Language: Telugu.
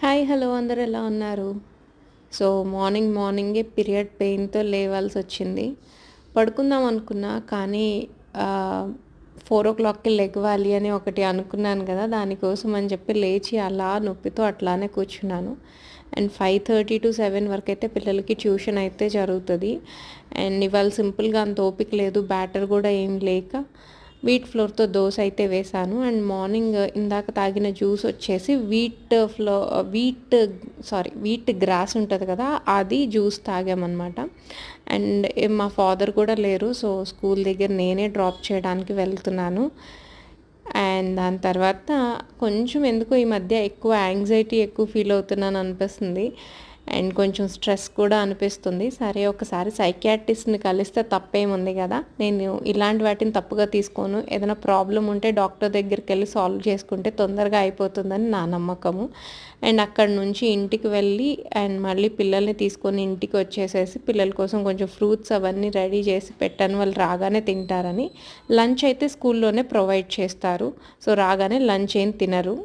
హాయ్ హలో అందరూ ఎలా ఉన్నారు? సో మార్నింగే పీరియడ్ పెయిన్‌తో లేవాల్సొచ్చింది. పడుకుందాం అనుకున్నా కానీ 4:00కి లెగవాలి అని ఒకటి అనుకున్నాను గదా! దానికోసం అని చెప్పి లేచి అలా నొప్పితో అట్లానే కూర్చున్నాను. అండ్ 5:30-7 వరకైతే పిల్లలకి ట్యూషన్ అయితే జరుగుతది. అండ్ ఇవాళ సింపుల్‌గా అంత ఓపిక లేదు. బ్యాటర్ గూడా ఏం లేక వీట్ ఫ్లోర్‌తో దోస అయితే వేశాను. అండ్ మార్నింగ్ ఇందాక తాగిన జ్యూస్ వచ్చేసి వీట్ గ్రాస్ ఉంటది కదా! అది జ్యూస్ తాగామనమాట. అండ్ మా ఫాదర్ కూడా లేరు. సో, స్కూల్ దగ్గర నేనే డ్రాప్ చేయడానికి వెళ్తున్నాను. అండ్ దాని తర్వాత కొంచెం ఎందుకో ఈ మధ్య ఎక్కువ ఫీల్ అవుతున్నాను అనిపిస్తుంది. అండ్ కొంచెం స్ట్రెస్ కూడా అనిపిస్తుంది. సరే ఒకసారి సైకియాట్రిస్ట్‌ని కలిస్తే తప్పేముంది గదా! నేను ఇలాంటి వాటిని తప్పుగా తీసుకోను. ఏదైనా ప్రాబ్లమ్ ఉంటే డాక్టర్ దగ్గరికెళ్ళి సాల్వ్ చేసుకుంటే తొందరగా అయిపోతుందని నా నమ్మకము. అండ్ అక్కడి నుంచి ఇంటికి వెళ్ళి అండ్ మళ్ళీ పిల్లల్ని తీసుకొని ఇంటికి వచ్చేసేసి పిల్లల కోసం కొంచెం ఫ్రూట్స్ అవన్నీ రెడీ చేసి పెట్టాను. వాళ్ళు రాగానే తింటారని. లంచ్ అయితే స్కూల్లోనే ప్రొవైడ్ చేస్తారు. సో, రాగానే లంచ్ ఏం తినరు.